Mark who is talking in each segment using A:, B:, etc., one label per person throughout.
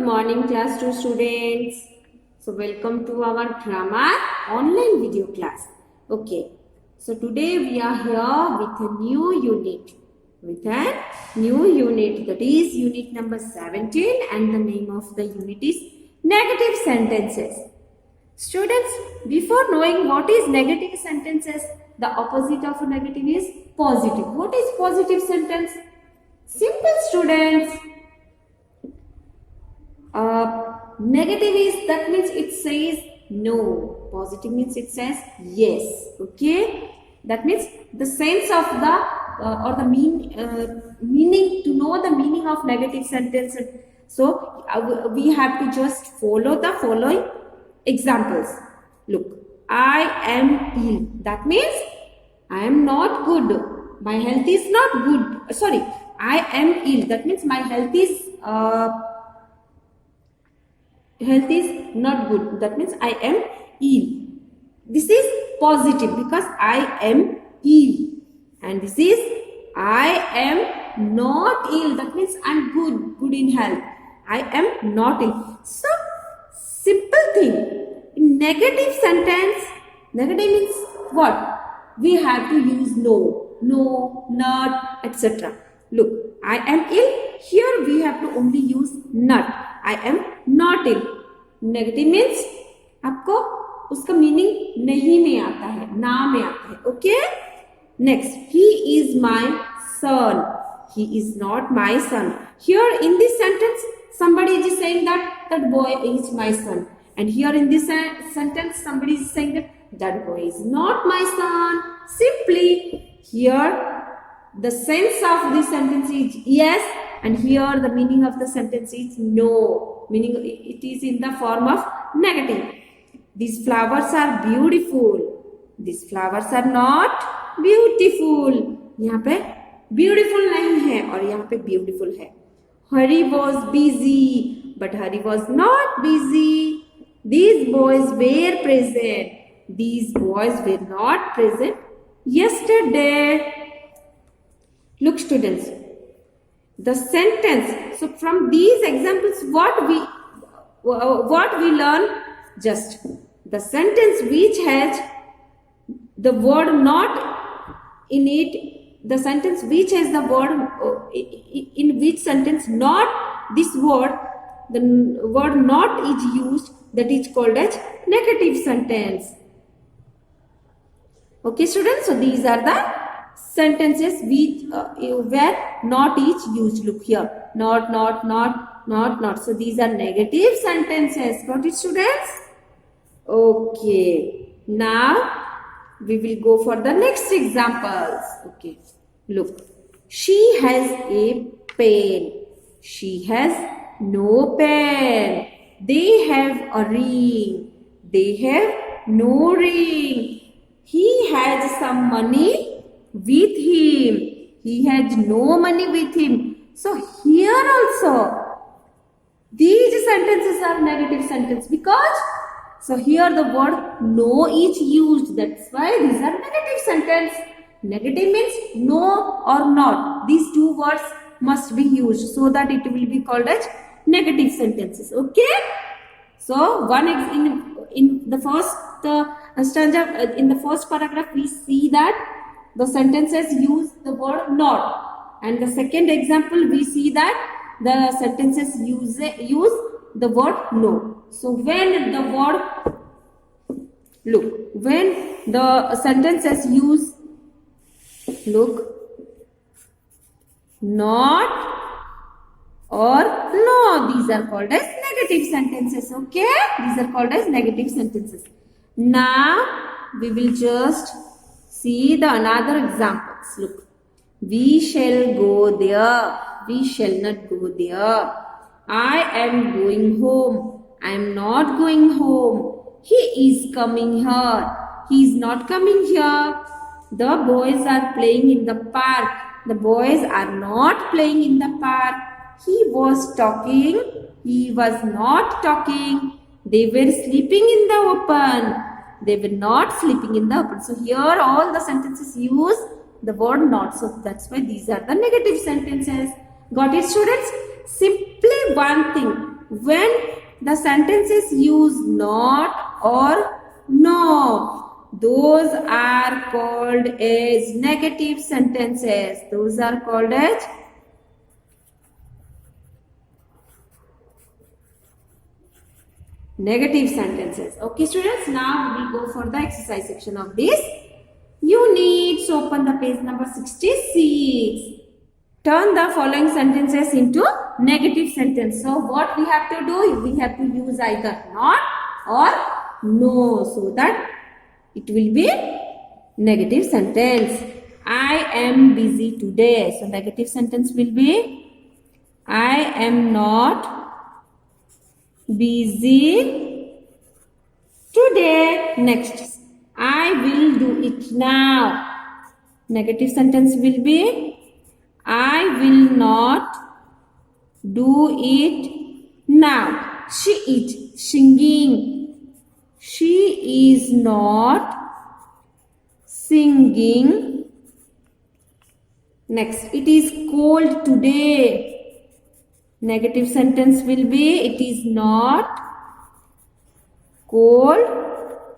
A: morning class to students. So welcome to our grammar online video class. Okay. So today we are here with a new unit. That is unit number 17 and the name of the unit is negative sentences. Students, before knowing what is negative sentences, the opposite of a negative is positive. What is positive sentence? Simple, students. Negative is, that means it says no. Positive means it says yes. Okay, that means the sense of the or the meaning, to know the meaning of negative sentence. So we have to just follow the following examples. Look, I am ill. That means I am not good. My health is not good. Sorry, I am ill. That means my health is not good. That means I am ill. This is positive because I am ill. And this is I am not ill. That means I am good in health. I am not ill. So, simple thing. In negative sentence, negative means what? We have to use no, not, etc. Look, I am ill. Here we have to only use not. I am not ill. Negative means आपको उसका meaning नहीं में आता है, ना में आता है. Okay, next, he is my son. He is not my son. Here in this sentence, somebody is saying that boy is my son. And here in this sentence, somebody is saying that boy is not my son. Simply, here the sense of this sentence is yes, and here the meaning of the sentence is no. Meaning it is in the form of negative. These flowers are beautiful. These flowers are not beautiful. यहाँ पे beautiful नहीं है और यहाँ पे beautiful है. Hari was busy, but Hari was not busy. These boys were present. These boys were not present yesterday. Look, students, the sentence. So from these examples, what we learn? Just the sentence which has the word not in it. The sentence which has the word in which sentence not this word, the word not is used, that is called as negative sentence. Okay, students. So these are the sentences which where not is used. Look here, not. So these are negative sentences. Got it, students? Okay. Now we will go for the next examples. Okay. Look, she has a pen. She has no pen. They have a ring. They have no ring. He has some money with him. He has no money with him. So here also these sentences are negative sentence because so here the word no is used. That's why these are negative sentence. Negative means no or not. These two words must be used so that it will be called as negative sentences. Okay. So one in the first stanza, in the first paragraph, we see that the sentences use the word not, and the second example we see that the sentences use the word no. So when the word, look, when the sentences use, look, not or no, these are called as negative sentences. Okay, these are called as negative sentences. Now we will just see the another examples. Look, we shall go there. We shall not go there. I am going home. I am not going home. He is coming here. He is not coming here. The boys are playing in the park. The boys are not playing in the park. He was talking. He was not talking. They were sleeping in the open. They were not sleeping in the open. So here all the sentences use the word not. So that's why these are the negative sentences. Got it, students? Simply one thing. when the sentences use not or no, those are called as negative sentences. Those are called as negative sentences. Okay, students, now we will go for the exercise section of this unit. So open the page number 66. Turn the following sentences into negative sentence. So what we have to do? We have to use either not or no, so that it will be negative sentence. I am busy today. So negative sentence will be I am not busy today. Next, I will do it now. Negative sentence will be I will not do it now. She is singing. She is not singing. Next, it is cold today. Negative sentence will be it is not cold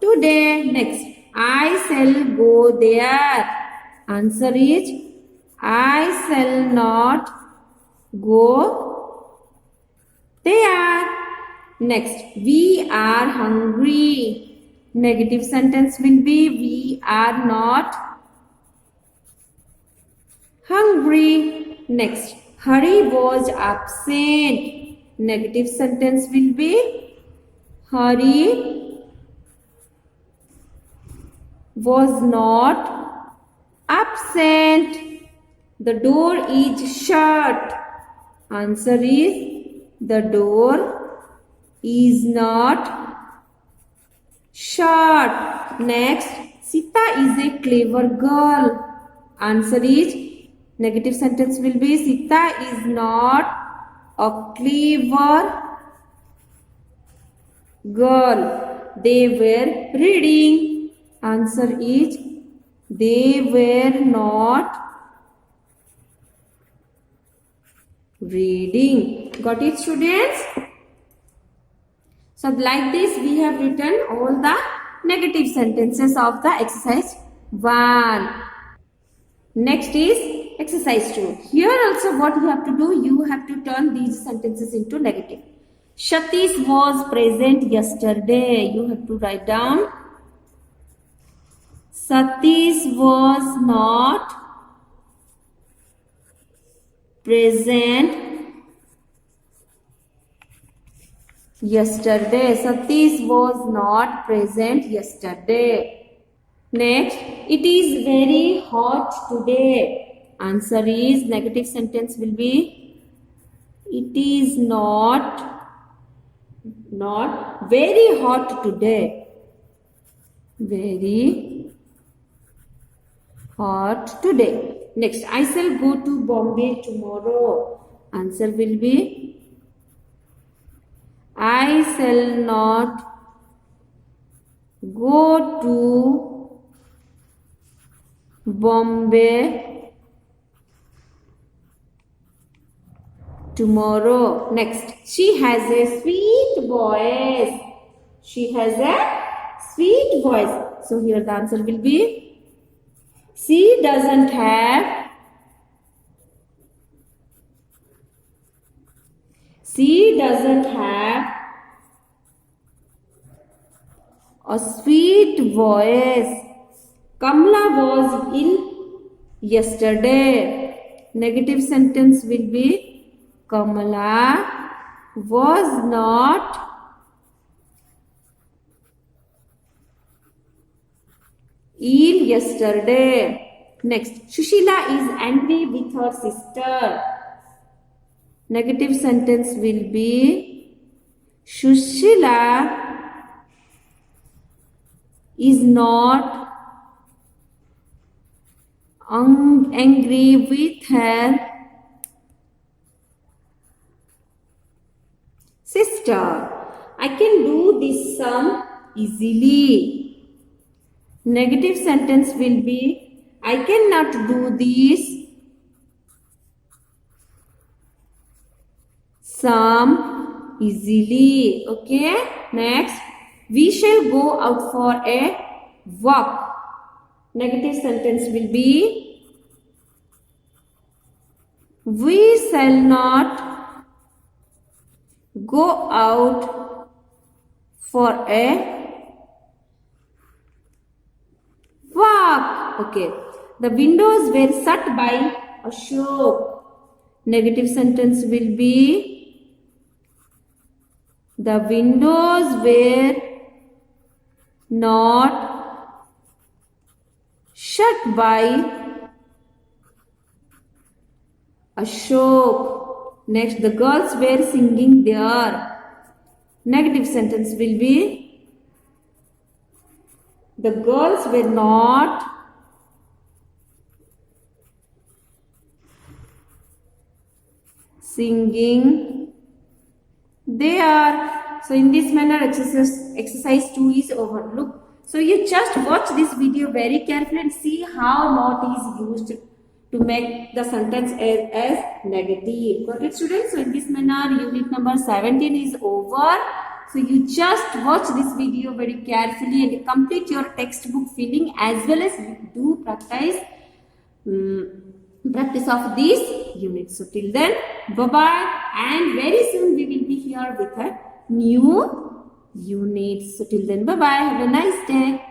A: today. Next, I shall go there. Answer is I shall not go there. Next, we are hungry. Negative sentence will be we are not hungry. Next, Hari was absent. Negative sentence will be Hari was not absent. The door is shut. Answer is the door is not shut. Next, Sita is a clever girl. Answer is negative sentence will be Sita is not a clever girl. They were reading. Answer is they were not reading. Got it, students? So like this we have written all the negative sentences of the exercise 1. Next is exercise 2. Here also what you have to do, you have to turn these sentences into negative. Satish was present yesterday. You have to write down Satish was not present yesterday. Satish was not present yesterday. Next, it is very hot today. Answer is negative sentence will be it is not very hot today. Very hot today. Next, I shall go to Bombay tomorrow. Answer will be I shall not go to Bombay tomorrow. Next, she has a sweet voice. She has a sweet voice. So here the answer will be she doesn't have a sweet voice. Kamla was ill yesterday. Negative sentence will be Kamala was not ill yesterday. Next, Shushila is angry with her sister. Negative sentence will be Shushila is not angry with her sister. I can do this sum easily. Negative sentence will be I cannot do this sum easily. Okay. Next, we shall go out for a walk. Negative sentence will be, we shall not go out for a walk. Okay. The windows were shut by Ashok. Negative sentence will be, the windows were not shut by Ashok. Next, the girls were singing there. Negative sentence will be, the girls were not singing there. So in this manner, exercise 2 is over. Look, so you just watch this video very carefully and see how not is used to make the sentence as negative. Got it, students? So in this manner, unit number 17 is over. So you just watch this video very carefully and complete your textbook filling as well as do practice of this unit. So till then, bye-bye, and very soon we will be here with a new unit. So till then, bye-bye. Have a nice day.